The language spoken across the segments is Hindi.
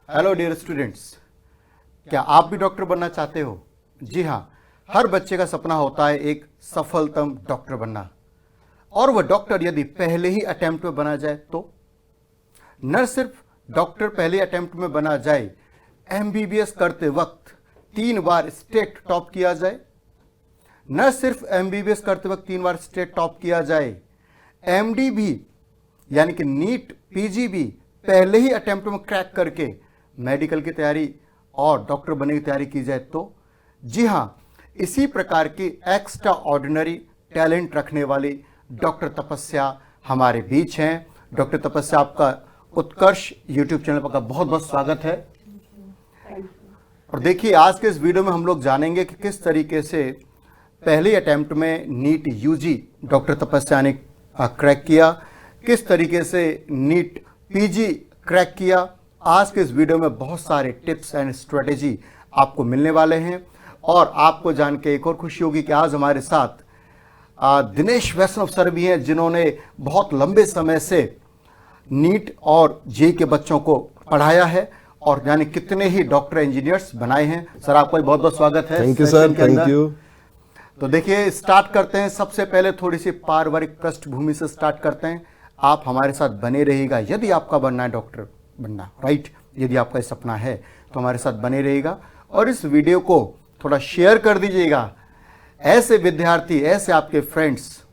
हेलो डियर स्टूडेंट्स, क्या आप भी डॉक्टर बनना चाहते हो? जी हाँ, हर बच्चे का सपना होता है एक सफलतम डॉक्टर बनना। और वह डॉक्टर यदि पहले ही अटेम्प्ट में बना जाए तो न सिर्फ डॉक्टर पहले अटेम्प्ट में बना जाए, एमबीबीएस करते वक्त 3 बार स्टेट टॉप किया जाए। न सिर्फ एमबीबीएस करते वक्त 3 बार स्टेट टॉप किया जाए, एमडी भी यानी कि नीट पीजी भी पहले ही अटेम्प्ट में क्रैक करके मेडिकल की तैयारी और डॉक्टर बनने की तैयारी की जाए तो जी हाँ, इसी प्रकार की एक्स्ट्रा ऑर्डिनरी टैलेंट रखने वाली डॉक्टर तपस्या हमारे बीच हैं। डॉक्टर तपस्या, आपका उत्कर्ष यूट्यूब चैनल पर बहुत बहुत स्वागत है। और देखिए, आज के इस वीडियो में हम लोग जानेंगे कि किस तरीके से पहले अटेम्प्ट में नीट यूजी डॉक्टर तपस्या ने क्रैक किया, किस तरीके से नीट पीजी क्रैक किया। आज के इस वीडियो में बहुत सारे टिप्स एंड स्ट्रेटेजी आपको मिलने वाले हैं। और आपको जान के एक और खुशी होगी कि आज हमारे साथ दिनेश वैष्णव सर भी हैं, जिन्होंने बहुत लंबे समय से नीट और जेई के बच्चों को पढ़ाया है और जाने कितने ही डॉक्टर इंजीनियर्स बनाए हैं। सर, आपका बहुत बहुत स्वागत है। Thank you sir, thank you. तो देखिए, स्टार्ट करते हैं। सबसे पहले थोड़ी सी पारिवारिक पृष्ठभूमि से स्टार्ट करते हैं। आप हमारे साथ बने रहिएगा यदि आपका बनना है डॉक्टर बनना, राइट। यदि आपका सपना है तो हमारे साथ बने रहिएगा और इस वीडियो को थोड़ा शेयर कर दीजिएगा। ऐसे विद्यार्थी, ऐसे आपके फ्रेंड्स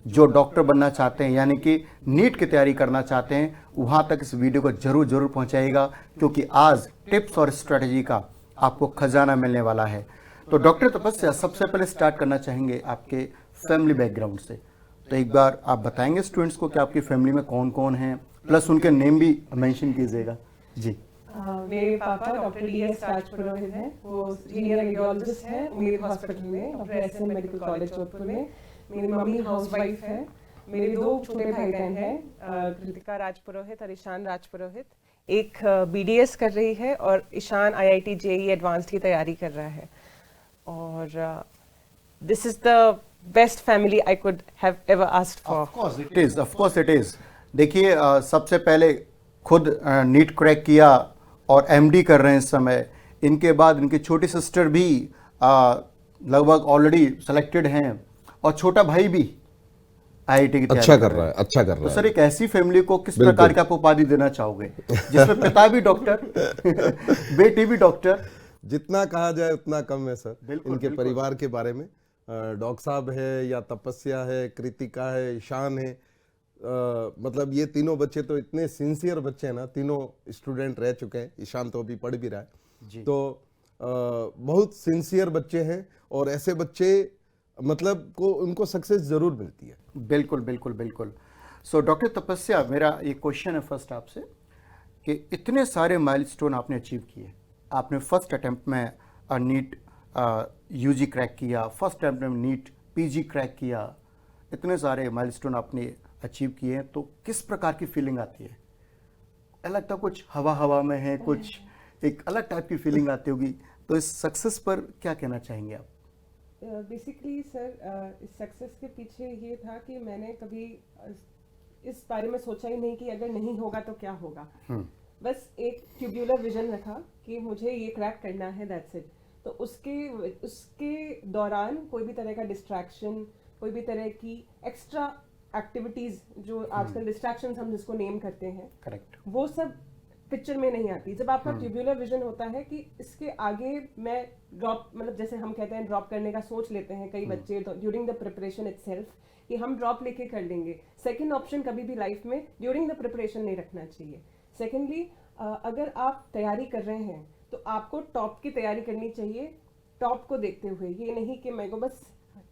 जो डॉक्टर बनना चाहते हैं यानी कि नीट की तैयारी करना चाहते हैं, वहां तक इस वीडियो को जरूर पहुंचाइएगा, क्योंकि आज टिप्स और स्ट्रेटजी का आपको खजाना मिलने वाला है। तो डॉक्टर तपस्या, सबसे पहले स्टार्ट करना चाहेंगे आपके फैमिली बैकग्राउंड से। तो एक बार आप बताएंगे स्टूडेंट्स को कि आपकी फैमिली में कौन कौन है, प्लस उनके नेम भी मेंशन कीजिएगा जी। मेरे पापा डॉक्टर डी.एस. राजपुरोहित हैं, वो सीनियर रेडियोलॉजिस्ट हैं उम्मीद हॉस्पिटल में, doctor SN. Medical college Jodhpur में। मेरी मम्मी हाउसवाइफ है। मेरे 2 छोटे भाई बहन हैं, कृतिका राजपुरोहित और ईशान राजपुरोहित। एक बीडीएस कर रही है और ईशान आईआईटी जेईई एडवांस्ड की तैयारी कर रहा है। और this is the best family I could have ever asked for. Of course it is. देखिए, सबसे पहले खुद नीट क्रैक किया और एमडी कर रहे हैं इस समय। इनके बाद इनकी छोटी सिस्टर भी लगभग ऑलरेडी सेलेक्टेड हैं और छोटा भाई भी आईआईटी की तैयारी अच्छा कर रहा है। तो सर, एक ऐसी फैमिली को किस प्रकार का आप उपाधि देना चाहोगे जिसमें पिता भी डॉक्टर बेटी भी डॉक्टर? जितना कहा जाए उतना कम है सर। बिल्कुल, इनके बिल्कुल। परिवार के बारे में डॉक्टर साहब है या तपस्या है, कृतिका है, ईशान है, मतलब ये तीनों बच्चे तो इतने सिंसियर बच्चे हैं ना। तीनों स्टूडेंट रह चुके हैं, ईशान तो अभी पढ़ भी रहा है जी। तो बहुत सिंसियर बच्चे हैं और ऐसे बच्चे मतलब को उनको सक्सेस जरूर मिलती है। बिल्कुल। सो डॉक्टर तपस्या, मेरा एक क्वेश्चन है फर्स्ट आपसे कि इतने सारे माइलस्टोन आपने अचीव किए। आपने फर्स्ट अटेम्प्ट में नीट यूजी क्रैक किया, फर्स्ट अटेम्प्ट में नीट पीजी क्रैक किया, इतने सारे माइलस्टोन आपने अचीव किए हैं, तो किस प्रकार की फीलिंग आती है? अलग तो कुछ हवा में है, कुछ एक अलग टाइप की फीलिंग आती होगी। तो इस सक्सेस पर क्या कहना चाहेंगे आप? बेसिकली सर, इस सक्सेस के पीछे ये था कि मैंने कभी इस बारे में सोचा ही नहीं कि अगर नहीं होगा तो क्या होगा। बस एक ट्यूब्यूलर विजन रखा कि मुझे ये क्रैक करना है, दैट्स इट। तो उसके दौरान कोई भी तरह का डिस्ट्रैक्शन, कोई भी तरह की एक्स्ट्रा एक्टिविटीज जो आजकल डिस्ट्रैक्शंस हम जिसको नेम करते हैं, करेक्ट, वो सब पिक्चर में नहीं आती। जब आपका ट्यूब्यूलर विजन होता है कि इसके आगे मैं ड्रॉप, मतलब जैसे हम कहते हैं ड्रॉप करने का सोच लेते हैं कई बच्चे ड्यूरिंग द प्रिपरेशन इटसेल्फ कि हम ड्रॉप लेके कर लेंगे। सेकंड ऑप्शन कभी भी लाइफ में ड्यूरिंग द प्रिपरेशन नहीं रखना चाहिए। सेकेंडली, अगर आप तैयारी कर रहे हैं तो आपको टॉप की तैयारी करनी चाहिए, टॉप को देखते हुए। ये नहीं कि मेरे को बस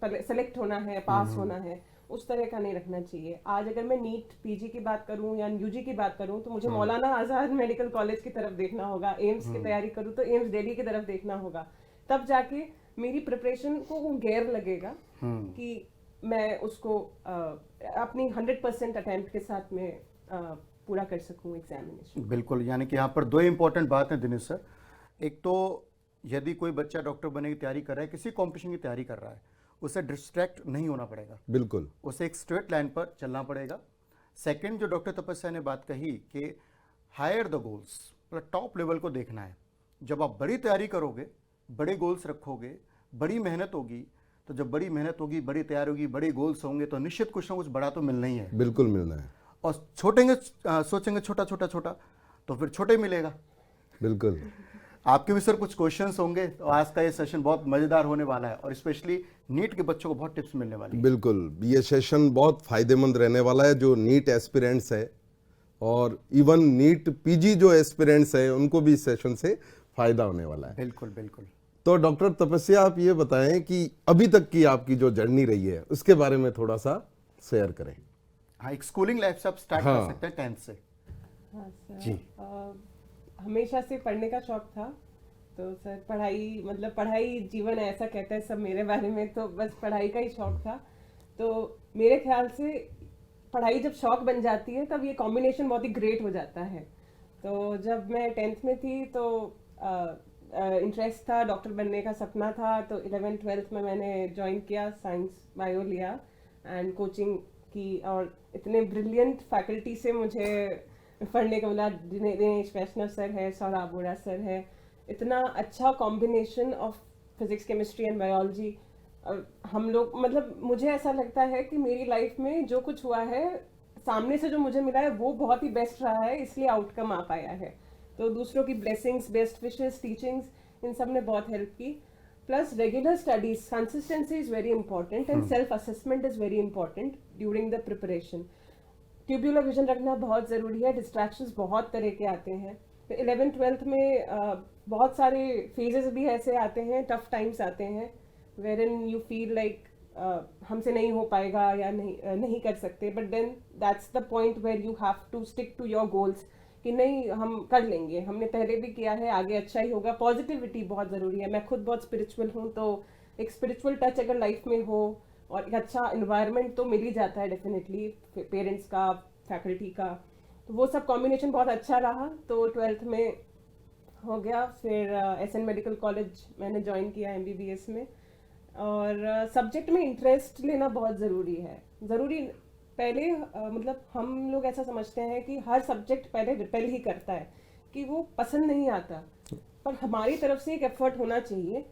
सेलेक्ट होना है, पास होना है, उस तरह का नहीं रखना चाहिए। आज अगर मैं नीट पीजी की बात करूं या यूजी की बात करूं तो मुझे मौलाना आजाद मेडिकल कॉलेज की तरफ देखना होगा। एम्स की तैयारी करूं तो एम्स दिल्ली की तरफ देखना होगा। तब जाके मेरी प्रिपरेशन को वो गैर लगेगा कि मैं उसको अपनी 100% अटेम्प्ट के साथ में पूरा कर सकूं एग्जामिनेशन। बिल्कुल, यानी कि यहाँ पर 2 इंपॉर्टेंट बात है दिनेश सर। एक तो यदि कोई बच्चा डॉक्टर बनने की तैयारी कर रहा है, किसी कॉम्पिटिशन की तैयारी कर रहा है, उसे डिस्ट्रैक्ट नहीं होना पड़ेगा। बिल्कुल, उसे एक स्ट्रेट लाइन पर चलना पड़ेगा। सेकंड, जो डॉक्टर तपस्या ने बात कही कि हायर द गोल्स, मतलब टॉप लेवल को देखना है। जब आप बड़ी तैयारी करोगे, बड़े गोल्स रखोगे, बड़ी मेहनत होगी, तो जब बड़ी मेहनत होगी, बड़ी तैयारी होगी, बड़े गोल्स होंगे, तो निश्चित कुछ ना कुछ बड़ा तो मिलना ही है। बिल्कुल मिलना है। और सोचेंगे छोटा छोटा छोटा, तो फिर छोटे मिलेगा। बिल्कुल। आपके भी सर कुछ क्वेश्चंस होंगे, तो आज का ये सेशन बहुत मजेदार होने वाला है और स्पेशली नीट के बच्चों को बहुत टिप्स मिलने वाली है। बिल्कुल, ये सेशन बहुत फायदेमंद रहने वाला है जो नीट एस्पिरेंट्स है, और इवन नीट पीजी जो एस्पिरेंट्स है उनको भी इस सेशन से फायदा होने वाला है। बिल्कुल बिल्कुल। तो डॉक्टर तपस्या, आप ये बताएं कि अभी तक की आपकी जो जर्नी रही है उसके बारे में थोड़ा सा शेयर करें। हाँ, एक स्कूलिंग लाइफ से आप स्टार्ट हाँ। कर सकते हैं 10th से। हाँ सर। जी। हमेशा से पढ़ने का शौक था, तो सर पढ़ाई मतलब पढ़ाई जीवन है ऐसा कहते हैं सब मेरे बारे में, तो बस पढ़ाई का ही शौक था। तो मेरे ख्याल से पढ़ाई जब शौक बन जाती है तब ये कॉम्बिनेशन बहुत ही ग्रेट हो जाता है। तो जब मैं 10th में थी तो इंटरेस्ट था, डॉक्टर बनने का सपना था, तो 11th-12th में मैंने ज्वाइन किया, साइंस बायो लिया एंड कोचिंग की, और इतने ब्रिलियंट फैकल्टी से मुझे पढ़ने को मिला। दिनेश वैष्णव सर है, सौरभ बोरा सर है, इतना अच्छा combination of physics, chemistry and biology. हम लोग मतलब मुझे ऐसा लगता है कि मेरी लाइफ में जो कुछ हुआ है, सामने से जो मुझे मिला है वो बहुत ही बेस्ट रहा है, इसलिए आउटकम आ पाया है। तो दूसरों की ब्लेसिंग्स, बेस्ट विशेस, टीचिंग्स, इन सब ने बहुत हेल्प की। Plus regular studies, consistency is very important and self assessment is very important during the preparation. Tubular vision रखना बहुत ज़रूरी है। डिस्ट्रैक्शंस बहुत तरह के आते हैं। तो 11th-12th में बहुत सारे फेजेस भी ऐसे आते हैं, टफ टाइम्स आते हैं, where in you feel like हमसे नहीं हो पाएगा या नहीं कर सकते, but then that's the point where you have to stick to your goals कि नहीं हम कर लेंगे, हमने पहले भी किया है, आगे अच्छा ही होगा। पॉजिटिविटी बहुत ज़रूरी है। मैं खुद बहुत स्पिरिचुअल हूँ, तो एक स्पिरिचुअल टच अगर लाइफ में हो और एक अच्छा इन्वायरमेंट तो मिल ही जाता है डेफिनेटली, पेरेंट्स का, फैकल्टी का, तो वो सब कॉम्बिनेशन बहुत अच्छा रहा। तो 12th में हो गया, फिर SN मेडिकल कॉलेज मैंने ज्वाइन किया MBBS में। और सब्जेक्ट में इंटरेस्ट लेना बहुत ज़रूरी है। ज़रूरी पहले मतलब हम लोग ऐसा समझते हैं कि हर सब्जेक्ट पहले रिपेल ही करता है, कि वो पसंद नहीं आता, पर हमारी तरफ से एक एफर्ट होना चाहिए।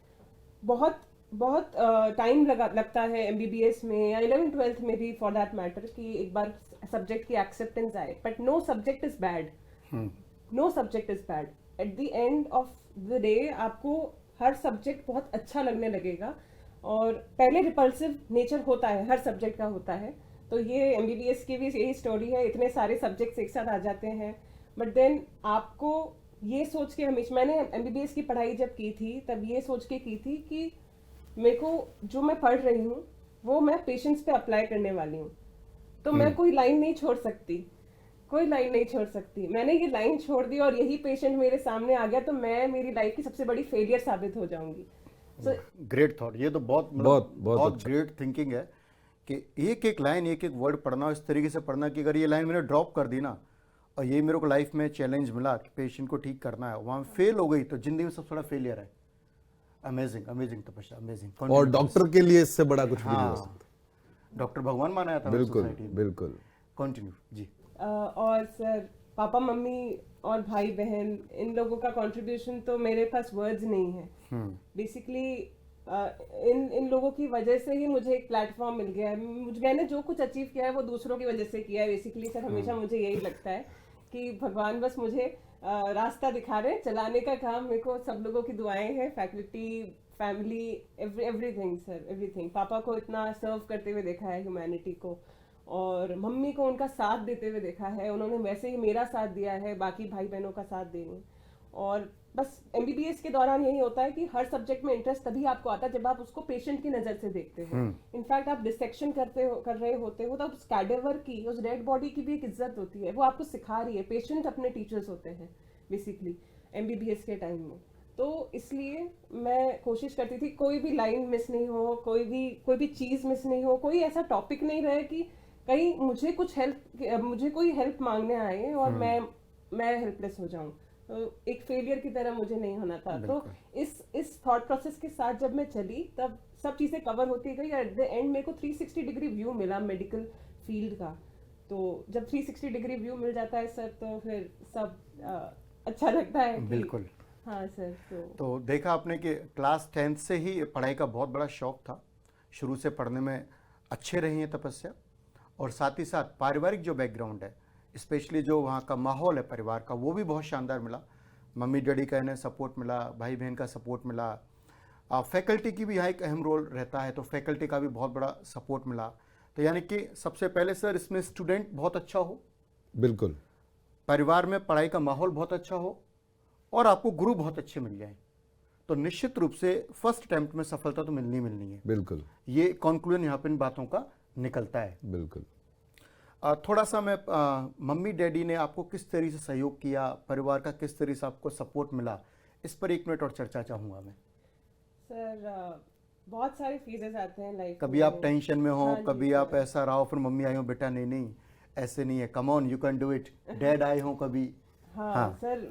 बहुत बहुत टाइम लगता है MBBS में या 11th-12th में भी फॉर दैट मैटर, कि एक बार सब्जेक्ट की एक्सेप्टेंस आए। But no subject is bad, no subject is bad. At the end of the day आपको हर सब्जेक्ट बहुत अच्छा लगने लगेगा, और पहले रिपल्सिव नेचर होता है, हर सब्जेक्ट का होता है। तो ये MBBS की भी यही स्टोरी है, इतने सारे सब्जेक्ट्स एक साथ आ जाते हैं, बट देन आपको ये सोच के, हमेशा मैंने MBBS की पढ़ाई जब की थी तब ये सोच के की थी कि मेरे को जो मैं पढ़ रही हूँ वो मैं पेशेंट्स पे अप्लाई करने वाली हूँ, तो मैं कोई लाइन नहीं छोड़ सकती, कोई लाइन नहीं छोड़ सकती। मैंने ये लाइन छोड़ दी और यही पेशेंट मेरे सामने आ गया, तो मैं मेरी लाइफ की सबसे बड़ी फेलियर साबित हो जाऊंगी। Great thought. ये तो बहुत बहुत अच्छा। ग्रेट थिंकिंग है कि एक एक लाइन, एक एक वर्ड पढ़ना, इस तरीके से पढ़ना कि अगर ये लाइन मैंने ड्रॉप कर दी ना, और ये मेरे को लाइफ में चैलेंज मिला कि पेशेंट को ठीक करना है, वहाँ फेल हो गई तो जिंदगी में सबसे बड़ा फेलियर है। अमेजिंग, अमेजिंग तपस्या, अमेजिंग। और डॉक्टर के लिए इससे बड़ा कुछ भी नहीं हो सकता। डॉक्टर भगवान माना जाता है बिल्कुल सोसाइटी में। बिल्कुल। कंटिन्यू जी। और सर पापा मम्मी और भाई बहन, इन लोगों का कंट्रीब्यूशन तो मेरे पास वर्ड्स नहीं है। बेसिकली इन लोगों की वजह से ही मुझे एक प्लेटफॉर्म मिल गया है। मैंने जो कुछ अचीव किया है वो दूसरों की वजह से किया है। बेसिकली सर हमेशा मुझे यही लगता है कि भगवान बस मुझे रास्ता दिखा रहे हैं, चलाने का काम मेरे को सब लोगों की दुआएं हैं, faculty, family, everything sir, everything. पापा को इतना सर्व करते हुए देखा है ह्यूमैनिटी को, और मम्मी को उनका साथ देते हुए देखा है, उन्होंने वैसे ही मेरा साथ दिया है, बाकी भाई बहनों का साथ दे रही हैं। और बस MBBS के दौरान यही होता है कि हर सब्जेक्ट में इंटरेस्ट तभी आपको आता है जब आप उसको पेशेंट की नज़र से देखते हो। इनफैक्ट आप डिसेक्शन कर रहे होते हो, तब उस कैडेवर की, उस डेड बॉडी की भी एक इज्जत होती है, वो आपको सिखा रही है। पेशेंट अपने टीचर्स होते हैं बेसिकली MBBS के टाइम में। तो इसलिए मैं कोशिश करती थी कोई भी लाइन मिस नहीं हो, कोई भी चीज़ मिस नहीं हो, कोई ऐसा टॉपिक नहीं रहे कि कहीं मुझे कोई हेल्प मांगने आए और मैं हेल्पलेस हो जाऊं। तो एक फेलियर की तरह मुझे नहीं होना था। तो इस थॉट प्रोसेस के साथ जब मैं चली तब सब चीज़ें कवर होती गई। एट द एंड मेरे को 360 डिग्री व्यू मिला मेडिकल फील्ड का। तो जब 360 डिग्री व्यू मिल जाता है सर, तो फिर सब अच्छा लगता है कि बिल्कुल। हाँ सर। तो देखा आपने कि क्लास 10th से ही पढ़ाई का बहुत बड़ा शौक था, शुरू से पढ़ने में अच्छे रही हैं तपस्या, और साथ ही साथ पारिवारिक जो बैकग्राउंड है, स्पेशली जो वहाँ का माहौल है परिवार का, वो भी बहुत शानदार मिला। मम्मी डैडी का इन्हें सपोर्ट मिला, भाई बहन का सपोर्ट मिला, फैकल्टी की भी यहाँ एक अहम रोल रहता है, तो फैकल्टी का भी बहुत बड़ा सपोर्ट मिला। तो यानी कि सबसे पहले सर इसमें स्टूडेंट बहुत अच्छा हो, बिल्कुल परिवार में पढ़ाई का माहौल बहुत अच्छा हो, और आपको गुरु बहुत अच्छे मिल जाए, तो निश्चित रूप से फर्स्ट अटेम्प्ट में सफलता तो मिलनी मिलनी है। बिल्कुल ये कंक्लूजन यहाँ पे इन बातों का निकलता है। बिल्कुल। थोड़ा सा मैं मम्मी डैडी ने आपको किस तरीके से सहयोग किया, परिवार का किस तरीके से आपको सपोर्ट मिला, इस पर 1 मिनट और चर्चा चाहूँगा मैं। सर बहुत सारे फेजेस आते हैं लाइफ कभी आप टेंशन में हो, हाँ जी, कभी आप ऐसा रहा हो, फिर मम्मी आई हो बेटा नहीं नहीं ऐसे नहीं है, come on you can do it, dad आए हो कभी। हाँ सर,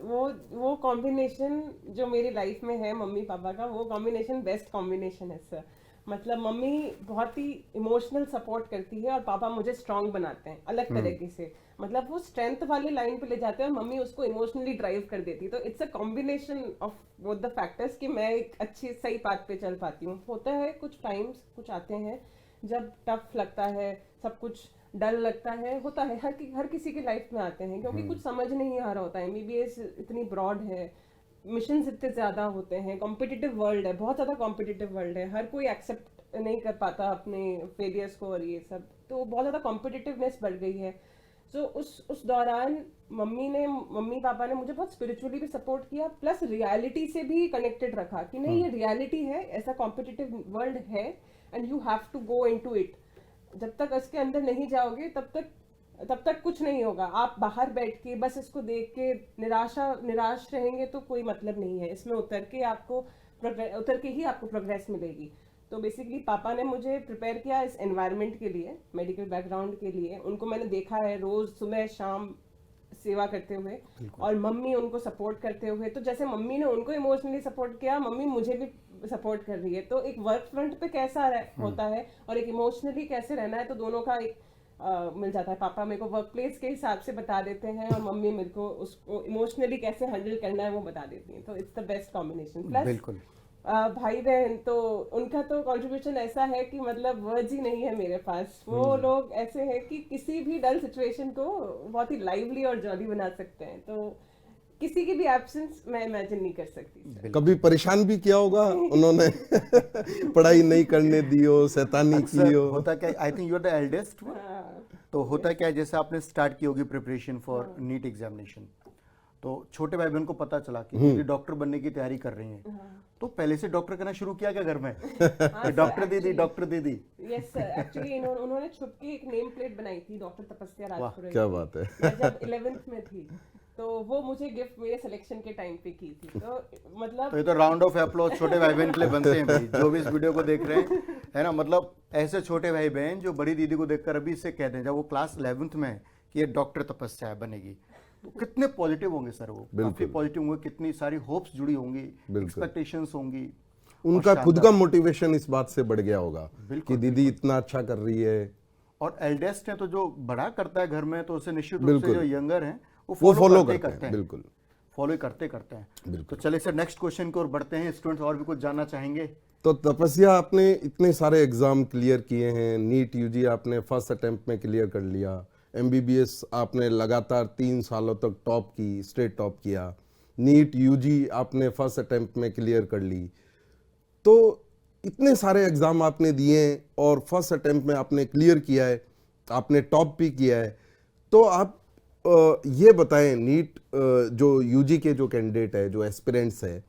वो कॉम्बिनेशन जो मेरी लाइफ में है मम्मी पापा का, वो कॉम्बिनेशन बेस्ट कॉम्बिनेशन है सर। मतलब मम्मी बहुत ही इमोशनल सपोर्ट करती है और पापा मुझे स्ट्रांग बनाते हैं अलग तरीके से। मतलब वो स्ट्रेंथ वाली लाइन पे ले जाते हैं और मम्मी उसको इमोशनली ड्राइव कर देती है। तो it's a combination of both the factors कि मैं एक अच्छी सही पाथ पे चल पाती हूँ। होता है कुछ टाइम्स कुछ आते हैं जब टफ लगता है, सब कुछ डर लगता है, होता है, हर किसी की लाइफ में आते हैं, क्योंकि कुछ समझ नहीं आ रहा होता है। एमबीबीएस इतनी ब्रॉड है, मिशंस इतने ज्यादा होते हैं, कॉम्पिटिटिव वर्ल्ड है, बहुत ज्यादा कॉम्पिटिटिव वर्ल्ड है, हर कोई एक्सेप्ट नहीं कर पाता अपने फेलियर्स को और ये सब, तो बहुत ज्यादा कॉम्पिटिटिवनेस बढ़ गई है। तो उस दौरान मम्मी पापा ने मुझे बहुत स्पिरिचुअली भी सपोर्ट किया, प्लस रियलिटी से भी कनेक्टेड रखा कि नहीं ये रियलिटी है, ऐसा कॉम्पिटिटिव वर्ल्ड है and you have to go into it. जब तक इसके अंदर नहीं जाओगे तब तक कुछ नहीं होगा। आप बाहर बैठ के बस इसको देख के निराश रहेंगे तो कोई मतलब नहीं है। इसमें उतर के ही आपको प्रोग्रेस मिलेगी। तो बेसिकली पापा ने मुझे प्रिपेयर किया इस एनवायरनमेंट के लिए, मेडिकल बैकग्राउंड के लिए। उनको मैंने देखा है रोज सुबह शाम सेवा करते हुए, और मम्मी उनको सपोर्ट करते हुए। तो जैसे मम्मी ने उनको इमोशनली सपोर्ट किया, मम्मी मुझे भी सपोर्ट कर रही है। तो एक वर्क फ्रंट पे कैसा होता है और एक इमोशनली कैसे रहना है, तो दोनों का एक मिल जाता है। पापा मेरे को वर्क प्लेस के हिसाब से बता देते हैं और मम्मी मेरे को उसको इमोशनली कैसे हैंडल करना है वो बता देती हैं। तो it's the best combination. Plus बिल्कुल भाई बहन तो उनका तो कंट्रीब्यूशन ऐसा है कि मतलब वर्ड्स ही नहीं है मेरे पास। वो लोग ऐसे हैं कि किसी भी डल सिचुएशन को बहुत ही लाइवली और जॉली बना सकते हैं। तो किसी की भी एब्सेंस मैं इमेजिन नहीं कर सकती। कभी परेशान भी किया होगा उन्होंने पढ़ाई नहीं करने दी हो, शैतानी की हो? होता क्या, I think you are the eldest, तो होता क्या है जैसे आपने स्टार्ट की होगी प्रिपरेशन फॉर नीट एग्जामिनेशन, तो छोटे भाई बहन को पता चला कि दीदी डॉक्टर बनने की तैयारी कर रही हैं, तो पहले से डॉक्टर करना शुरू किया क्या घर में? डॉक्टर दीदी, डॉक्टर दीदी। यस सर, एक्चुअली उन्होंने छुप के एक नेम प्लेट बनाई थी, डॉक्टर तपस्या राजपुरोहित। क्या बात है। मैं जब 11th में थी तो वो मुझे गिफ्ट मेरे सिलेक्शन के टाइम पे की थी। तो मतलब तो ये तो राउंड ऑफ अप्लॉज छोटे भाई बहन के लिए बनते हैं भाई, जो भी इस वीडियो को देख रहे हैं, है ना। मतलब ऐसे छोटे भाई बहन जो बड़ी दीदी को देखकर अभी इससे कहते हैं जब वो क्लास 11th में है कि ये डॉक्टर तपस्या बनेगी, तो कितने पॉजिटिव होंगे सर, वो काफी पॉजिटिव होंगे, कितनी सारी होप्स जुड़ी होंगी, एक्सपेक्टेशंस होंगी। उनका खुद का मोटिवेशन इस बात से बढ़ गया होगा कि दीदी इतना अच्छा कर रही है। और एल्डेस्ट है तो जो बड़ा करता है घर में, तो उसे निश्चित रूप से जो यंगर हैं वो फॉलो करते हैं। बिल्कुल फॉलो करते हैं। तो चलिए सर नेक्स्ट क्वेश्चन की ओर बढ़ते हैं। स्टूडेंट्स और भी कुछ जानना चाहेंगे? तो तपस्या, आपने इतने सारे एग्जाम क्लियर किए हैं, नीट यूजी आपने फर्स्ट अटेम्प्ट में क्लियर कर लिया, एमबीबीएस आपने लगातार 3 सालों तक टॉप की, स्टेट टॉप किया, नीट यूजी आपने फर्स्ट अटेम्प्ट में क्लियर कर ली। तो इतने सारे एग्जाम आपने दिए और फर्स्ट अटेम्प्ट में आपने क्लियर किया है, आपने टॉप भी किया है। तो आप ये बताएं, नीट जो यूजी के जो कैंडिडेट है, जो एस्पिरेंट्स है,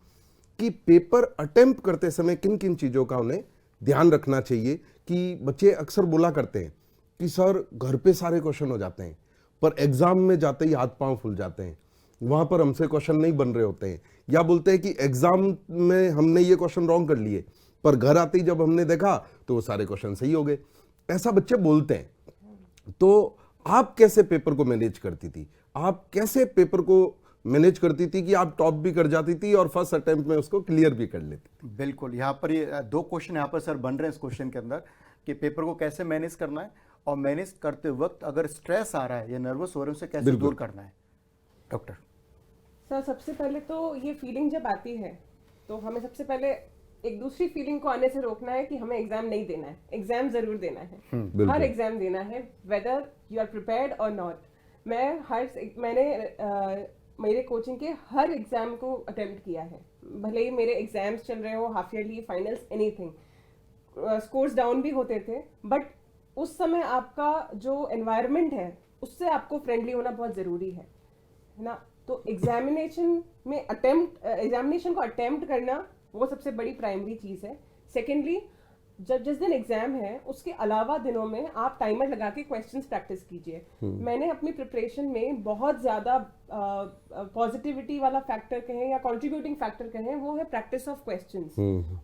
कि पेपर अटेम्प्ट करते समय किन किन चीज़ों का उन्हें ध्यान रखना चाहिए। कि बच्चे अक्सर बोला करते हैं कि सर घर पे सारे क्वेश्चन हो जाते हैं, पर एग्जाम में जाते ही हाथ पांव फूल जाते हैं, वहां पर हमसे क्वेश्चन नहीं बन रहे होते हैं, या बोलते हैं कि एग्जाम में हमने ये क्वेश्चन रॉन्ग कर लिए, पर घर आते ही जब हमने देखा तो वो सारे क्वेश्चन सही हो गए। ऐसा बच्चे बोलते हैं। तो आप कैसे पेपर को मैनेज करती थी? आप कैसे पेपर को मैनेज करती थी कि आप टॉप भी कर जाती थी और फर्स्ट अटेम्प्ट में उसको क्लियर भी कर लेती? बिल्कुल, यहाँ पर ये 2 क्वेश्चन यहाँ पर सर बन रहे हैं इस क्वेश्चन के अंदर, कि पेपर को कैसे मैनेज करना है, और मैनेज करते वक्त अगर स्ट्रेस आ रहा है या नर्वस हो रहे हैं उसे कैसे दूर करना है। डॉक्टर सर सबसे पहले तो ये फीलिंग जब आती है तो हमें सबसे पहले एक दूसरी फीलिंग को आने से रोकना है कि हमें एग्जाम नहीं देना है, एग्जाम जरूर देना है, बिल्कुल। हर एग्जाम देना है, वेदर यू आर प्रिपेयर्ड और नॉट। मेरे कोचिंग के हर एग्जाम को अटेम्प्ट किया है, भले ही मेरे एग्जाम्स चल रहे हो, half yearly, finals, anything, scores down भी होते थे, बट उस समय आपका जो एनवायरनमेंट है उससे आपको फ्रेंडली होना बहुत जरूरी है ना। तो एग्जामिनेशन को अटेम्प्ट करना वो सबसे बड़ी प्राइमरी चीज है। सेकेंडली, जिस दिन एग्जाम है उसके अलावा दिनों में आप टाइमर लगा के क्वेश्चंस प्रैक्टिस कीजिए। मैंने अपनी प्रिपरेशन में बहुत ज्यादा पॉजिटिविटी वाला फैक्टर कहें या कंट्रीब्यूटिंग फैक्टर कहें, वो है प्रैक्टिस ऑफ क्वेश्चंस।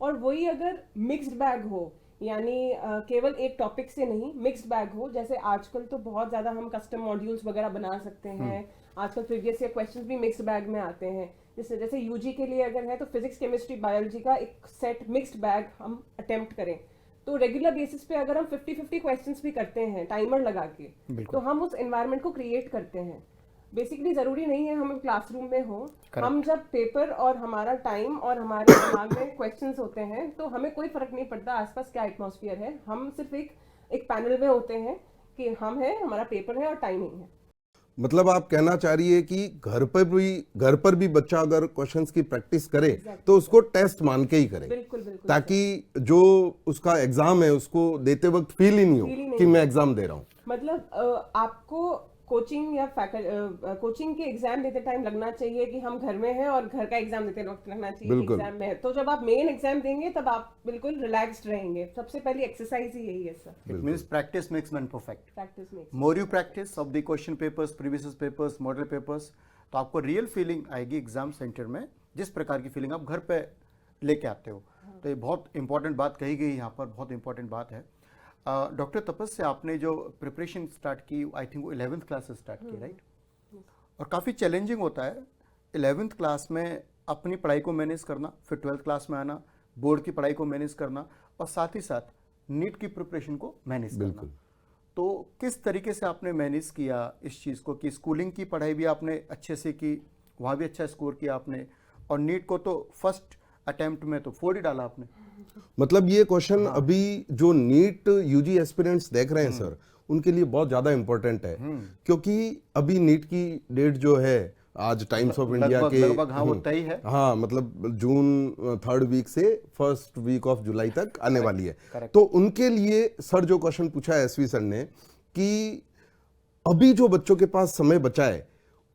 और वही अगर मिक्स्ड बैग हो, यानी केवल एक टॉपिक से नहीं, मिक्स्ड बैग हो, जैसे आजकल तो बहुत ज्यादा हम कस्टम मॉड्यूल्स वगैरह बना सकते हैं, आजकल प्रीवियस ईयर क्वेश्चंस भी मिक्स्ड बैग में आते हैं। जैसे यूजी के लिए अगर है तो फिजिक्स, केमिस्ट्री, बायोलॉजी का एक सेट मिक्स्ड बैग हम अटेम्प्ट करें, तो रेगुलर बेसिस पे अगर हम 50-50 क्वेश्चंस भी करते हैं टाइमर लगा के, तो हम उस एनवायरनमेंट को क्रिएट करते हैं। बेसिकली जरूरी नहीं है हम क्लासरूम में हो, हम जब पेपर और हमारा टाइम और हमारे दिमाग में क्वेश्चंस होते हैं तो हमें कोई फर्क नहीं पड़ता आसपास क्या एटमॉस्फेयर है, हम सिर्फ एक पैनल में होते हैं कि हम हैं, हमारा पेपर है और टाइमिंग है। मतलब आप कहना चाह रही है कि घर पर भी बच्चा अगर क्वेश्चंस की प्रैक्टिस करे तो उसको टेस्ट मान के ही करे, बिल्कुल बिल्कुल, ताकि जो उसका एग्जाम है उसको देते वक्त फील ही नहीं हो कि मैं एग्जाम दे रहा हूँ। मतलब आपको कोचिंग या कोचिंग के एग्जाम देते टाइम लगना चाहिए कि हम घर में हैं, और घर का एग्जाम देते वक्त लगना चाहिए कि एग्जाम में है। तो जब आप मेन एग्जाम देंगे तब आप बिल्कुल रिलैक्स्ड रहेंगे। सबसे पहली एक्सरसाइज ही यही है sir. It means practice makes man perfect. Practice में more you practice of the question papers, previous papers, model papers, तो आपको रियल फीलिंग आएगी एग्जाम सेंटर में, जिस प्रकार की फीलिंग आप घर पे लेके आते हो। तो ये बहुत इंपॉर्टेंट बात कही गई यहाँ पर, बहुत इंपॉर्टेंट बात है। डॉक्टर तपस्या, आपने जो प्रिपरेशन स्टार्ट की, आई थिंक वो 11th क्लास से स्टार्ट की, राइट? और काफ़ी चैलेंजिंग होता है 11th क्लास में अपनी पढ़ाई को मैनेज करना, फिर 12th क्लास में आना, बोर्ड की पढ़ाई को मैनेज करना, और साथ ही साथ नीट की प्रिपरेशन को मैनेज करना। तो किस तरीके से आपने मैनेज किया इस चीज़ को, कि स्कूलिंग की पढ़ाई भी आपने अच्छे से की, वहाँ भी अच्छा स्कोर किया आपने, और नीट को तो फर्स्ट अटेम्प्ट में तो 4 ही डाला आपने। मतलब ये क्वेश्चन अभी जो नीट यूजी एस्पिरेंट्स देख रहे हैं सर, उनके लिए बहुत ज्यादा इंपॉर्टेंट है, क्योंकि अभी नीट की डेट जो है आज टाइम्स ऑफ इंडिया के लगभग हाँ वो तय है, हाँ मतलब जून 3rd वीक से 1st वीक ऑफ जुलाई तक आने वाली है। तो उनके लिए सर जो क्वेश्चन पूछा है एसवी सर ने, कि अभी जो बच्चों के पास समय बचा है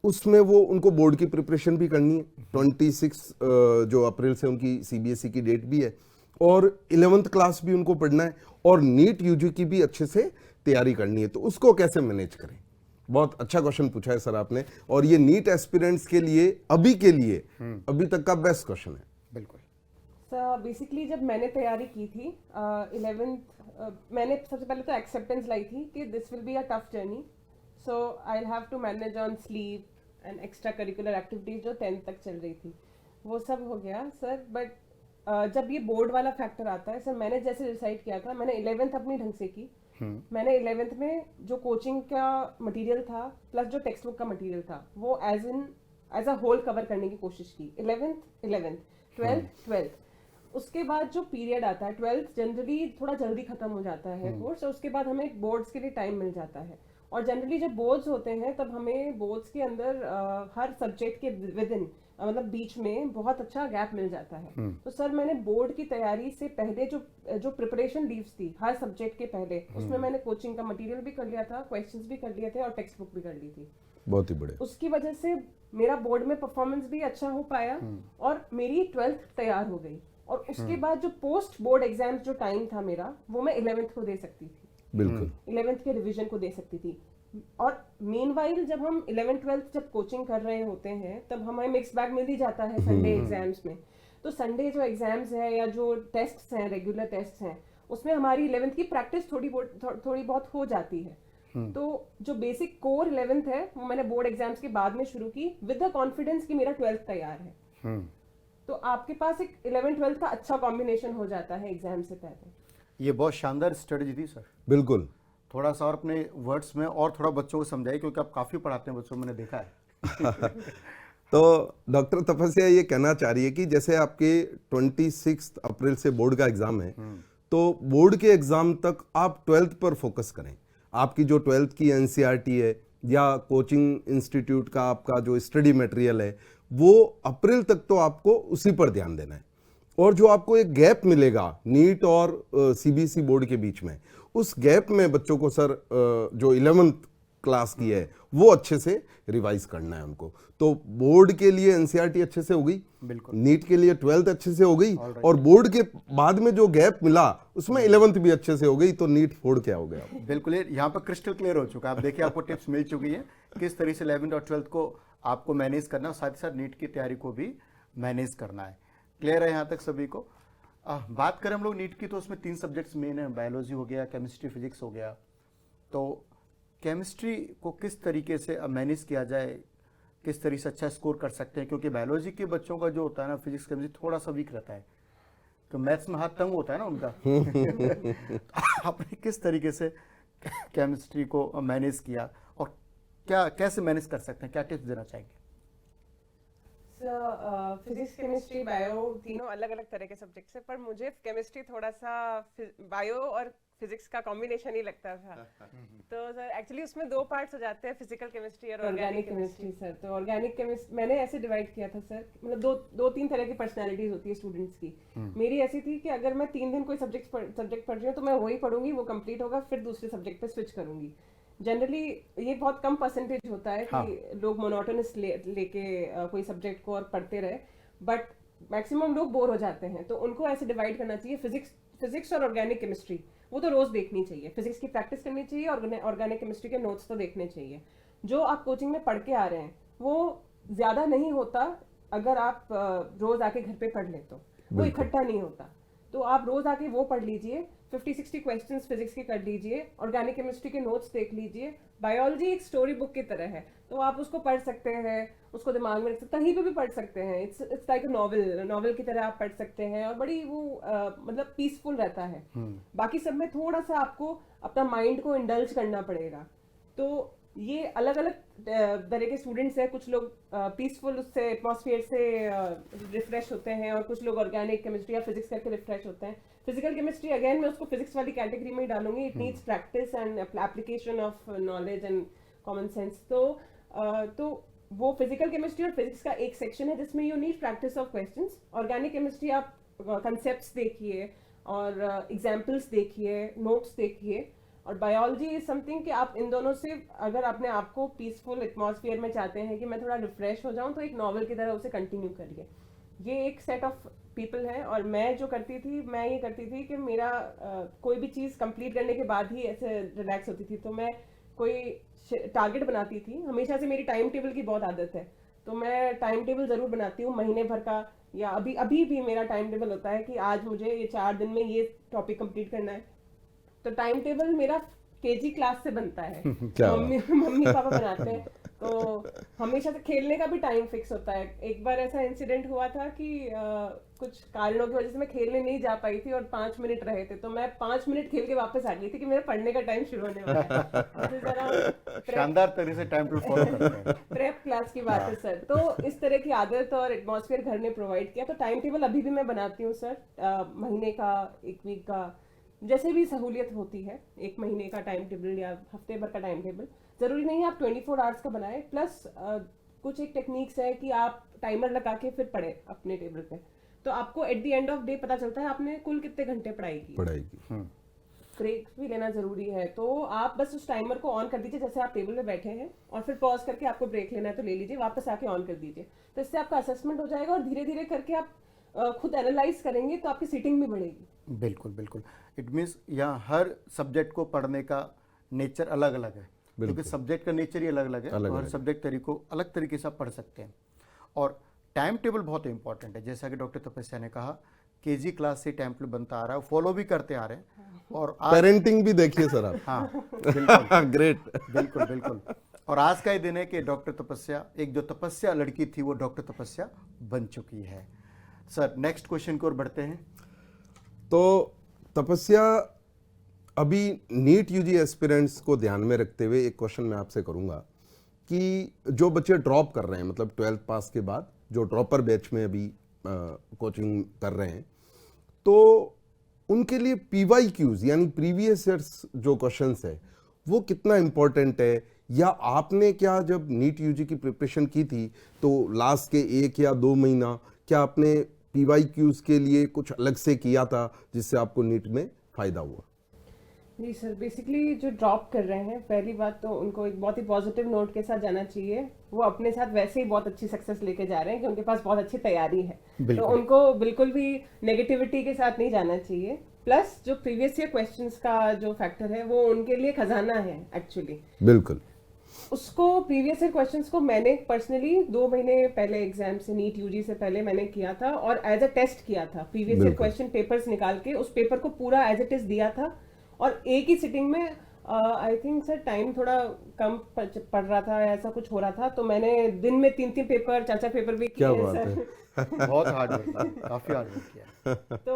उसमें वो उनको बोर्ड की प्रिपरेशन भी करनी है, 26 जो अप्रैल से उनकी सीबीएसई की डेट भी है, और 11th क्लास भी उनको पढ़ना है, और नीट यूजी की भी अच्छे से तैयारी करनी है, तो उसको कैसे मैनेज करें? बहुत अच्छा क्वेश्चन पूछा है सर आपने, और ये नीट एस्पिरेंट्स के लिए अभी अभी तक का बेस्ट क्वेश्चन है। बिल्कुल सर। बेसिकली जब मैंने तैयारी की थी 11th, मैंने सबसे पहले तो एक्सेप्टेंस लाई थी कि this will be a tough journey, so I will have to manage on sleep and extra curricular activities जो 10th तक चल रही थी, वो सब हो गया सर। बट जब ये बोर्ड वाला फैक्टर आता है सर, मैंने जैसे डिसाइड किया था, मैंने 11th अपनी ढंग से की। मैंने 11th में जो कोचिंग का मटेरियल था प्लस जो टेक्स्ट बुक का मटेरियल था वो एज अ होल कवर करने की कोशिश की। 11th 12th उसके बाद जो पीरियड आता है 12th जनरली थोड़ा जल्दी खत्म हो जाता है कोर्स, और उसके बाद हमें बोर्ड्स के लिए टाइम मिल जाता है। और जनरली जब बोर्ड्स होते हैं तब हमें बोर्ड्स के अंदर हर सब्जेक्ट के विद इन मतलब बीच में बहुत अच्छा गैप मिल जाता है। तो सर मैंने बोर्ड की तैयारी से पहले जो प्रिपरेशन लीव्स थी हर सब्जेक्ट के पहले, उसमें मैंने कोचिंग का मटेरियल भी कर लिया था, क्वेश्चंस भी कर लिए थे और टेक्स्ट बुक भी कर ली थी। बहुत ही बढ़िया। उसकी वजह से मेरा बोर्ड में परफॉर्मेंस भी अच्छा हो पाया और मेरी 12th तैयार हो गई। और उसके बाद जो पोस्ट बोर्ड एग्जाम जो टाइम था मेरा, वो मैं 11th को दे सकती थी, बिल्कुल 11th के रिवीजन को दे सकती थी। और मीनवाइल जब हम 11th 12th जब कोचिंग कर रहे होते हैं तब हमें मिक्स बैग मिल ही जाता है संडे एग्जाम्स में। तो संडे जो एग्जाम्स है या जो टेस्ट्स हैं, रेगुलर टेस्ट्स हैं, उसमें हमारी 11th की प्रैक्टिस थोड़ी बहुत हो जाती है। तो जो बेसिक कोर 11th है वो मैंने बोर्ड एग्जाम्स के बाद में शुरू की विद द कॉन्फिडेंस कि मेरा 12th तैयार है। तो आपके पास एक 11th 12th का अच्छा कॉम्बिनेशन हो जाता है एग्जाम से पहले। ये बहुत शानदार स्ट्रेटजी थी सर। बिल्कुल। थोड़ा सा और अपने वर्ड्स में और थोड़ा बच्चों को समझाइए, क्योंकि आप काफ़ी पढ़ाते हैं बच्चों, मैंने देखा है। तो डॉक्टर तपस्या ये कहना चाह रही है कि जैसे आपके 26 अप्रैल से बोर्ड का एग्जाम है, तो बोर्ड के एग्जाम तक आप 12th पर फोकस करें। आपकी जो 12th की एनसीईआरटी है या कोचिंग इंस्टीट्यूट का आपका जो स्टडी मटेरियल है, वो अप्रैल तक तो आपको उसी पर ध्यान देना है। और जो आपको एक गैप मिलेगा नीट और सीबीएसई बोर्ड के बीच में, उस गैप में बच्चों को सर जो 11th क्लास की है वो अच्छे से रिवाइज करना है उनको। तो बोर्ड के लिए एनसीईआरटी अच्छे से हो गई, बिल्कुल। नीट के लिए 12th अच्छे से हो गई, और बोर्ड के बाद में जो गैप मिला उसमें 11th भी अच्छे से हो गई, तो नीट फोड़ क्या हो गया। बिल्कुल, ये यहाँ पर क्रिस्टल क्लियर हो चुका है। आप देखिए, आपको टिप्स मिल चुकी है किस तरह से 11th और 12th को आपको मैनेज करना है, साथ ही साथ नीट की तैयारी को भी मैनेज करना है। क्लियर है यहाँ तक सभी को? बात करें हम लोग नीट की, तो उसमें 3 सब्जेक्ट्स मेन है, बायोलॉजी हो गया, केमिस्ट्री, फिजिक्स हो गया। तो केमिस्ट्री को किस तरीके से मैनेज किया जाए, किस तरीके से अच्छा स्कोर कर सकते हैं? क्योंकि बायोलॉजी के बच्चों का जो होता है ना, फिजिक्स केमिस्ट्री थोड़ा सा वीक रहता है, तो मैथ्स में हाथ तंग होता है ना उनका। आपने किस तरीके से केमिस्ट्री को मैनेज किया और क्या कैसे मैनेज कर सकते हैं, क्या टिप्स देना चाहेंगे? फिजिक्स केमिस्ट्री बायो तीनों अलग अलग तरह के सब्जेक्ट्स हैं, पर मुझे केमिस्ट्री थोड़ा सा बायो और फिजिक्स का कॉम्बिनेशन ही लगता था। तो सर एक्चुअली उसमें 2 पार्ट्स हो जाते हैं, फिजिकल केमिस्ट्री और ऑर्गेनिक केमिस्ट्री। सर तो ऑर्गेनिक केमिस्ट्री मैंने ऐसे डिवाइड किया था सर, मतलब दो तीन तरह की पर्सनालिटीज होती है स्टूडेंट्स की। मेरी ऐसी थी कि अगर मैं 3 दिन कोई सब्जेक्ट पढ़ रही हूँ तो मैं वही पढ़ूंगी, वो कंप्लीट होगा, फिर दूसरे सब्जेक्ट पे स्विच करूंगी। जनरली ये बहुत कम परसेंटेज होता है कि लोग मोनोटोनस लेके कोई सब्जेक्ट को और पढ़ते रहे, बट मैक्सिमम लोग बोर हो जाते हैं। तो उनको ऐसे डिवाइड करना चाहिए, फिजिक्स और ऑर्गेनिक केमिस्ट्री वो तो रोज देखनी चाहिए, फिजिक्स की प्रैक्टिस करनी चाहिए और ऑर्गेनिक केमिस्ट्री के नोट्स तो देखने चाहिए। जो आप कोचिंग में पढ़ के आ रहे हैं वो ज्यादा नहीं होता, अगर आप रोज आके घर पे पढ़ ले तो वो इकट्ठा नहीं होता। तो आप रोज आके वो पढ़ लीजिए, 50-60 क्वेश्चंस फिजिक्स के कर लीजिए, ऑर्गेनिक केमिस्ट्री के नोट्स देख लीजिए। बायोलॉजी एक स्टोरी बुक की तरह है, तो आप उसको पढ़ सकते हैं, उसको दिमाग में रख सकते हैं, कहीं पे भी पढ़ सकते हैं। इट्स लाइक अ नॉवल की तरह आप पढ़ सकते हैं, और बड़ी वो मतलब पीसफुल रहता है। बाकी सब में थोड़ा सा आपको अपना माइंड को इंडल्ज करना पड़ेगा। तो ये अलग अलग तरह के स्टूडेंट्स हैं, कुछ लोग पीसफुल उससे एटमॉस्फेयर से रिफ्रेश होते हैं, और कुछ लोग ऑर्गेनिक केमिस्ट्री या फिजिक्स करके रिफ्रेश होते हैं। फिजिकल केमिस्ट्री अगेन मैं उसको फिजिक्स वाली कैटेगरी में ही डालूंगी। It needs practice and application of knowledge and common sense. तो वो फिजिकल केमिस्ट्री और फिजिक्स का एक सेक्शन है जिसमें you need practice of questions. Organic chemistry आप कंसेप्ट्स देखिए और एग्जाम्पल्स देखिए, नोट्स देखिए। और बायोलॉजी इज समथिंग कि आप इन दोनों से अगर अपने आप को पीसफुल एटमॉस्फेयर में चाहते हैं कि मैं थोड़ा रिफ्रेश हो जाऊं, तो एक नॉवल की तरह उसे कंटिन्यू करिए। ये एक सेट ऑफ पीपल है। और मैं जो करती थी, मैं ये करती थी कि मेरा कोई भी चीज़ कंप्लीट करने के बाद ही ऐसे रिलैक्स होती थी। तो मैं कोई टारगेट बनाती थी, हमेशा से मेरी टाइम टेबल की बहुत आदत है, तो मैं टाइम टेबल ज़रूर बनाती हूँ महीने भर का, या अभी भी मेरा टाइम टेबल होता है कि आज मुझे ये 4 दिन में ये टॉपिक कंप्लीट करना है। तो टाइम टेबल मेरा केजी क्लास से बनता है। मम्मी पापा बनाते हैं, तो हमेशा से खेलने का भी टाइम फिक्स होता है। एक बार ऐसा इंसिडेंट हुआ था कि कुछ कारणों की वजह से मैं खेलने नहीं जा पाई थी और 5 मिनट रहे थे, तो मैं 5 मिनट खेल के वापस आ गई थी कि मेरा पढ़ने का टाइम शुरू होने वाला है। शानदार तरह से टाइम टेबल फॉलो करते हैं। प्रेप क्लास की बात है सर। तो इस तरह की आदत और एटमॉस्फेयर घर ने प्रोवाइड किया। तो टाइम टेबल अभी भी मैं बनाती हूँ सर, महीने का, 1 वीक का, जैसे भी सहूलियत होती है। 1 महीने का टाइम टेबल या हफ्ते भर का टाइम टेबल, जरूरी नहीं है आप 24 आवर्स का बनाएं। प्लस कुछ एक टेक्निक्स है कि आप टाइमर लगा के फिर पढ़े अपने टेबल पे, तो आपको eight the end of day पता चलता है आपने कुल कितने घंटे पढ़ाई की। ब्रेक भी लेना जरूरी है, तो आप बस उस टाइमर को ऑन कर दीजिए जैसे आप टेबल पे बैठे हैं, और फिर पॉज करके आपको ब्रेक लेना है तो ले लीजिए, वापस आके ऑन कर दीजिए। तो इससे आपका असेसमेंट हो जाएगा, और धीरे धीरे करके आप खुद एनालाइज करेंगे तो आपकी सीटिंग भी बढ़ेगी। बिल्कुल बिल्कुल। इट मीन्स यहाँ हर सब्जेक्ट को पढ़ने का नेचर अलग अलग है, क्योंकि सब्जेक्ट का नेचर ही अलग अलग है, और हर सब्जेक्ट को अलग तरीके से आप पढ़ सकते हैं। और टाइम टेबल बहुत इंपॉर्टेंट है, जैसा कि डॉक्टर तपस्या ने कहा, केजी क्लास से टाइम टेबल बनता आ रहा है, फॉलो भी करते आ रहे हैं। और पेरेंटिंग भी देखिए सर आप। हाँ बिल्कुल ग्रेट। बिल्कुल बिल्कुल। और आज का ही दिन है कि डॉक्टर तपस्या, एक जो तपस्या लड़की थी वो डॉक्टर तपस्या बन चुकी है। सर नेक्स्ट क्वेश्चन की ओर बढ़ते हैं। तो तपस्या, अभी नीट यूजी एस्पिरेंट्स को ध्यान में रखते हुए एक क्वेश्चन मैं आपसे करूंगा कि जो बच्चे ड्रॉप कर रहे हैं, मतलब 12th पास के बाद जो ड्रॉपर बैच में अभी कोचिंग कर रहे हैं, तो उनके लिए PYQs यानी प्रीवियस ईयर्स जो क्वेश्चंस है वो कितना इम्पोर्टेंट है, या आपने क्या जब नीट यूजी की प्रिपरेशन की थी तो लास्ट के 1 या 2 महीना क्या आपने PYQs के लिए कुछ अलग से किया था जिससे आपको नीट में फायदा हुआ? जी सर, बेसिकली जो ड्रॉप कर रहे हैं, पहली बात तो उनको एक बहुत ही पॉजिटिव नोट के साथ जाना चाहिए। वो अपने साथ वैसे ही बहुत अच्छी सक्सेस लेके जा रहे हैं कि उनके पास बहुत अच्छी तैयारी है, तो उनको बिल्कुल भी नेगेटिविटी के साथ नहीं जाना चाहिए। प्लस जो प्रीवियस ईयर क्वेश्चंस का जो फैक्टर है वो उनके लिए खजाना है एक्चुअली। बिल्कुल। उसको प्रीवियस ईयर क्वेश्चंस को मैंने पर्सनली 2 महीने पहले एग्जाम से, नीट यूजी से पहले मैंने किया था और एज अ टेस्ट किया था। प्रीवियस ईयर क्वेश्चन पेपर्स निकाल के उस पेपर को पूरा एज इट इज दिया था, और एक ही सिटिंग में आई थिंक सर टाइम थोड़ा कम पड़ रहा था, ऐसा कुछ हो रहा था, तो मैंने दिन में 3-3 पेपर, 4-4 पेपर भी किए हैं सर। बहुत हार्ड वर्क, काफी हार्ड वर्क किया। तो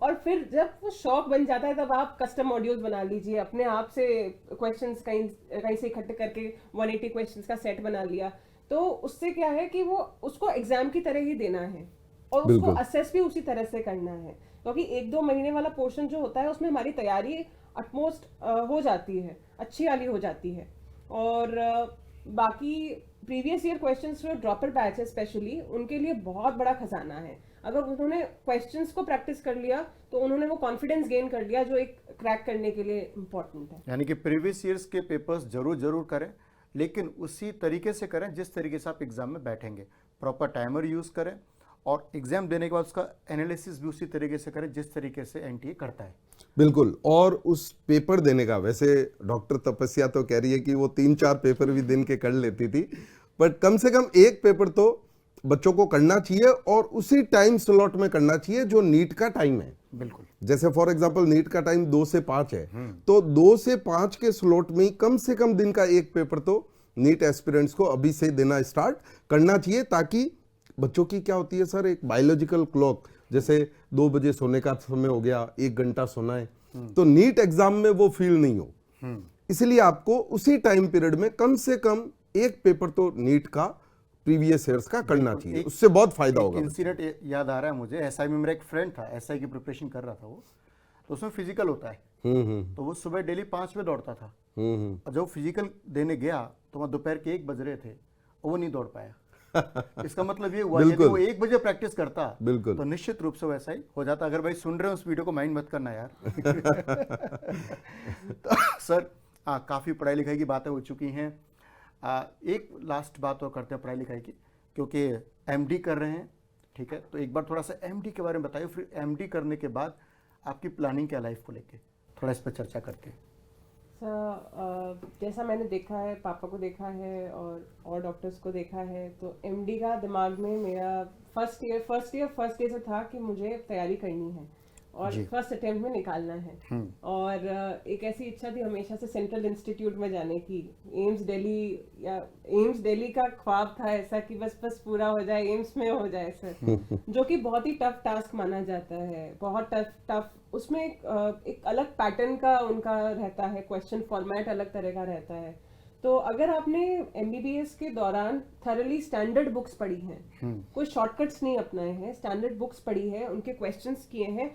और फिर जब वो शौक बन जाता है तब आप कस्टम मॉड्यूल्स बना लीजिए, अपने आप से क्वेश्चंस कहीं से इकट्ठे करके 180 क्वेश्चंस का सेट बना लिया, तो उससे क्या है कि वो उसको एग्जाम की तरह ही देना है और उसको असेस भी उसी तरह से करना है, क्योंकि 1-2 महीने वाला पोर्शन जो होता है उसमें हमारी तैयारी अटमोस्ट हो जाती है, अच्छी वाली हो जाती है। और बाकी प्रीवियस ईयर क्वेश्चंस जो ड्रॉपर बैच है स्पेशली, उनके लिए बहुत बड़ा खजाना है। अगर उन्होंने क्वेश्चंस को प्रैक्टिस कर लिया तो उन्होंने वो कॉन्फिडेंस गेन कर लिया जो एक क्रैक करने के लिए इम्पोर्टेंट है। यानी कि प्रीवियस ईयर्स के पेपर्स जरूर करें, लेकिन उसी तरीके से करें जिस तरीके से आप एग्जाम में बैठेंगे। प्रॉपर टाइमर यूज करें और एग्जाम देने के बाद उसका एनालिसिस भी उसी तरीके से करें जिस तरीके से एनटीए करता है। बिल्कुल। और उस पेपर देने का, वैसे डॉक्टर तपस्या तो कह रही है कि वो 3-4 पेपर भी दिन के कर लेती थी, बट कम से कम एक पेपर तो बच्चों को करना चाहिए और उसी टाइम स्लॉट में करना चाहिए जो नीट का टाइम है। बिल्कुल। जैसे फॉर एग्जांपल नीट का टाइम 2 से 5 है, तो 2 से 5 के स्लॉट में कम से कम दिन का एक पेपर तो नीट एस्पिरेंट्स को अभी से देना स्टार्ट करना चाहिए, ताकि बच्चों की क्या होती है सर, एक बायोलॉजिकल क्लॉक, जैसे 2 बजे सोने का समय हो गया, 1 घंटा सोना है, तो नीट एग्जाम में वो फील नहीं हो। इसलिए आपको उसी टाइम पीरियड में कम से कम एक पेपर तो नीट का प्रीवियस ईयर्स का करना चाहिए, उससे बहुत फायदा होगा। इंसिडेंट याद आ रहा है मुझे, एसआई में मेरा एक फ्रेंड था, एसआई की प्रिपरेशन कर रहा था वो, तो उसमें फिजिकल होता है, तो वो सुबह डेली 5 बजे दौड़ता था, और जब फिजिकल देने गया तो वहाँ दोपहर के 1 बज रहे थे और वो नहीं दौड़ पाया। इसका मतलब ये हुआ यदि वो 1 बजे प्रैक्टिस करता तो निश्चित रूप से वैसा ही हो जाता। अगर भाई सुन रहे हो उस वीडियो को माइंड मत करना यार। तो सर काफ़ी पढ़ाई लिखाई की बातें हो चुकी हैं, एक लास्ट बात और करते हैं पढ़ाई लिखाई की, क्योंकि एमडी कर रहे हैं, ठीक है, तो एक बार थोड़ा सा एमडी के बारे में बताइए, फिर एमडी करने के बाद आपकी प्लानिंग क्या लाइफ को लेके, थोड़ा इस पर चर्चा करते हैं। जैसा मैंने देखा है, पापा को देखा है और डॉक्टर्स को देखा है, तो एमडी का दिमाग में मेरा फर्स्ट डे से था कि मुझे तैयारी करनी है और फर्स्ट अटेम्प्ट में निकालना है। और एक ऐसी इच्छा थी हमेशा से सेंट्रल इंस्टीट्यूट में जाने की, एम्स दिल्ली का ख्वाब था ऐसा कि बस पूरा हो जाए, एम्स में हो जाए सर, जो कि बहुत ही टफ टास्क माना जाता है, बहुत टफ। उसमें एक अलग पैटर्न का उनका रहता है, क्वेश्चन फॉर्मेट अलग तरह का रहता है। तो अगर आपने एमबीबीएस के दौरान थरली स्टैंडर्ड बुक्स पढ़ी हैं, कोई शॉर्टकट्स नहीं अपनाए हैं, स्टैंडर्ड बुक्स पढ़ी है, उनके क्वेश्चंस किए हैं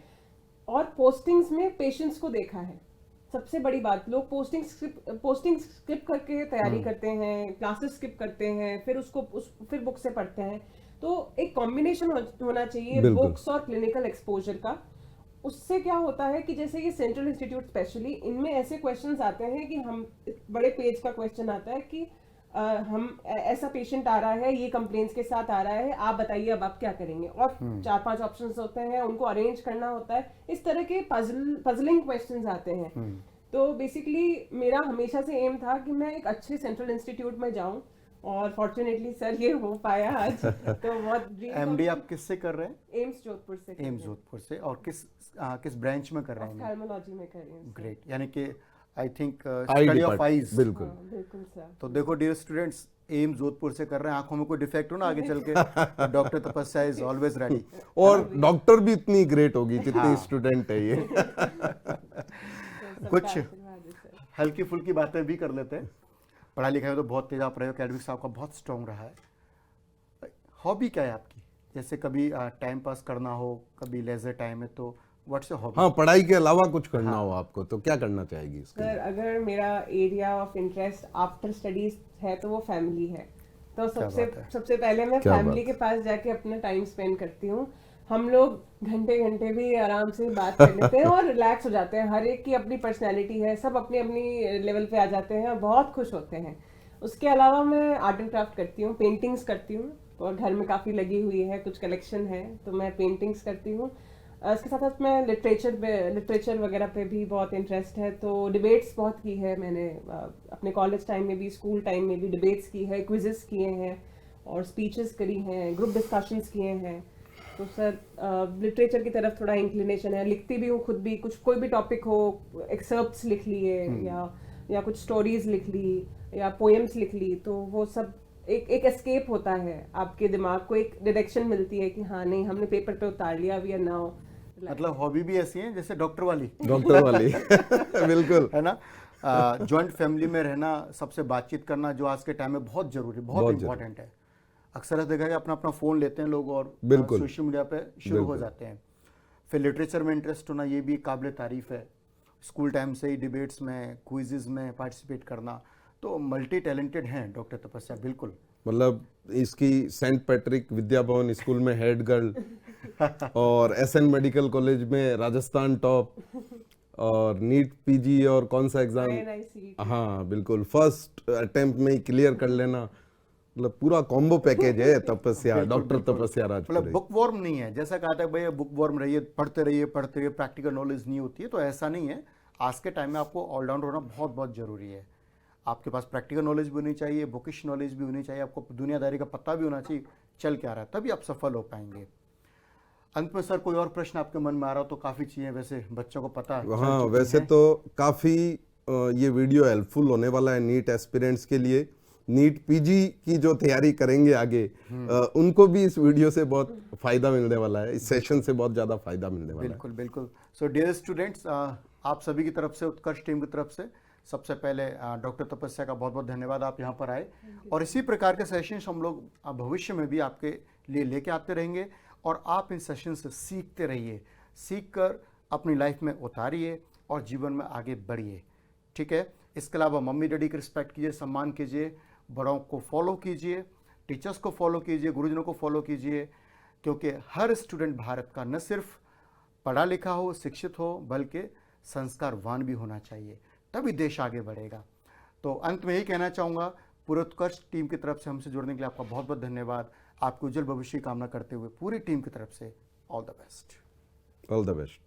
और पोस्टिंग्स में पेशेंट्स को देखा है। सबसे बड़ी बात, लोग पोस्टिंग स्किप करके तैयारी करते हैं, क्लासेस स्किप करते हैं, फिर बुक से पढ़ते हैं। तो एक कॉम्बिनेशन होना चाहिए बुक्स और क्लिनिकल एक्सपोजर का। उससे क्या होता है कि जैसे ये सेंट्रल इंस्टीट्यूट स्पेशली, इनमें ऐसे क्वेश्चंस आते हैं कि हम बड़े पेज का क्वेश्चन आता है कि हम ऐसा पेशेंट आ रहा है, ये कंप्लेंट्स के साथ आ रहा है, आप बताइए अब आप क्या करेंगे, और 4-5 ऑप्शंस होते हैं, उनको अरेंज करना होता है, इस तरह के पजलिंग क्वेश्चंस आते हैं। तो बेसिकली मेरा हमेशा से एम था कि मैं एक अच्छे सेंट्रल इंस्टीट्यूट में जाऊं, और फॉर्चुनेटली सर ये हो पाया आज। तो बहुत एमडी आप किससे कर रहे हैं? एम्स जोधपुर से। एम्स जोधपुर से, और किस ब्रांच में कर रहे हैं? ऑफ्थेल्मोलॉजी में कर रहे हैं। ग्रेट, यानी कि I think study of eyes. बिल्कुल बिल्कुल सर। तो देखो डियर स्टूडेंट्स, एम्स जोधपुर से कर रहे हैं, आंखों में कोई डिफेक्ट हो ना आगे चल के, डॉक्टर तपस्या इज ऑलवेज रेडी। और डॉक्टर भी इतनी ग्रेट होगी जितनी स्टूडेंट है ये। कुछ हल्की फुल्की बातें भी कर लेते हैं। पढ़ाई लिखाई में तो बहुत तेज आप रहे हो, एकेडमिक्स आपका बहुत स्ट्रांग रहा है। हॉबी क्या है आपकी? जैसे कभी टाइम पास करना हो, कभी लेजर टाइम है, तो व्हाट्स योर हॉबी? हाँ, पढ़ाई के अलावा कुछ करना हो आपको तो क्या करना चाहेगी इसके लिए? सर अगर मेरा area of interest after studies है तो वो फैमिली है। तो बात है। सबसे पहले मैं क्या फैमिली बात के पास जाके अपना टाइम स्पेंड करती हूँ। हम लोग घंटे घंटे भी आराम से बात कर लेते हैं और रिलैक्स हो जाते हैं। हर एक की अपनी पर्सनैलिटी है, सब अपनी अपनी लेवल पे आ जाते हैं और बहुत खुश होते हैं। उसके अलावा मैं आर्ट एंड क्राफ्ट करती हूँ, पेंटिंग्स करती हूँ और घर में काफ़ी लगी हुई है, कुछ कलेक्शन है तो मैं पेंटिंग्स करती हूँ। इसके साथ साथ मैं लिटरेचर वगैरह पे भी बहुत इंटरेस्ट है, तो डिबेट्स बहुत की है मैंने। अपने कॉलेज टाइम में भी, स्कूल टाइम में भी डिबेट्स की है, क्विजेस किए हैं और स्पीचेस करी हैं, ग्रुप डिस्कशंस किए हैं। तो सर लिटरेचर की तरफ थोड़ा इंक्लिनेशन है, लिखती भी हूँ खुद भी। कुछ कोई भी टॉपिक हो, एक्सर्प्ट्स लिख लिए या कुछ स्टोरीज लिख ली या पोएम्स लिख ली, तो वो सब एक एस्केप होता है। आपके दिमाग को एक डायरेक्शन मिलती है कि हाँ नहीं, हमने पेपर पे उतार लिया, वी आर नाउ। मतलब हॉबी भी ऐसी है जैसे डॉक्टर वाली। डॉक्टर वाली बिल्कुल है ना। जॉइंट फैमिली में रहना, सबसे बातचीत करना, जो आज के टाइम में बहुत जरूरी, बहुत इंपॉर्टेंट है। अक्सर देखा है अपना अपना फोन लेते हैं लोग और बिल्कुल सोशल मीडिया पे शुरू हो जाते हैं। फिर लिटरेचर में इंटरेस्ट होना, ये भी काबिल तारीफ है। स्कूल टाइम से ही डिबेट्स में, क्विजेज में पार्टिसिपेट करना, तो मल्टी टैलेंटेड हैं डॉक्टर तपस्या, बिल्कुल। मतलब इसकी Saint Patrick Vidya Bhavan school में हेड गर्ल और एसएन मेडिकल कॉलेज में राजस्थान टॉप और नीट पीजी और कौन सा एग्जाम, हाँ बिल्कुल फर्स्ट अटेम्प्ट में ही क्लियर कर लेना। मतलब पूरा कॉम्बो पैकेज है तपस्या, डॉक्टर तपस्या राजपुरे। मतलब बुक वॉर्म नहीं है, जैसा कहा था भैया बुक वॉर्म रहिए, पढ़ते रहिए, प्रैक्टिकल नॉलेज नहीं होती है, तो ऐसा नहीं है। आज के टाइम में आपको ऑलराउंडर होना बहुत बहुत जरूरी है। आपके पास प्रैक्टिकल नॉलेज भी होनी चाहिए, बुकिश नॉलेज भी होनी चाहिए, आपको दुनियादारी का पता भी होना चाहिए चल क्या रहा है, तभी आप सफल हो पाएंगे। अंत में सर कोई और प्रश्न आपके मन में आ रहा हो तो काफ़ी चीज़ें वैसे बच्चों को पता हाँ, वैसे तो काफ़ी ये वीडियो हेल्पफुल होने वाला है नीट एस्पिरेंट्स के लिए। नीट पीजी की जो तैयारी करेंगे आगे, उनको भी इस वीडियो से बहुत फायदा मिलने वाला है, इस सेशन से बहुत ज़्यादा फायदा मिलने वाला है। बिल्कुल बिल्कुल। सो डियर स्टूडेंट्स, आप सभी की तरफ से, उत्कर्ष टीम की तरफ से सबसे पहले डॉक्टर तपस्या का बहुत बहुत धन्यवाद, आप यहाँ पर आए। और इसी प्रकार के सेशंस हम लोग भविष्य में भी आपके लिए लेके आते रहेंगे और आप इन सेशन से सीखते रहिए, सीख कर अपनी लाइफ में उतारिए और जीवन में आगे बढ़िए। ठीक है। इसके अलावा मम्मी डैडी की रिस्पेक्ट कीजिए, सम्मान कीजिए, बड़ों को फॉलो कीजिए, टीचर्स को फॉलो कीजिए, गुरुजनों को फॉलो कीजिए, क्योंकि हर स्टूडेंट भारत का न सिर्फ पढ़ा लिखा हो, शिक्षित हो, बल्कि संस्कारवान भी होना चाहिए, तभी देश आगे बढ़ेगा। तो अंत में यही कहना चाहूँगा, पूरे उत्कर्ष टीम की तरफ से हमसे जुड़ने के लिए आपका बहुत बहुत धन्यवाद। आपको उज्जवल भविष्य की कामना करते हुए पूरी टीम की तरफ से all the best. All the best.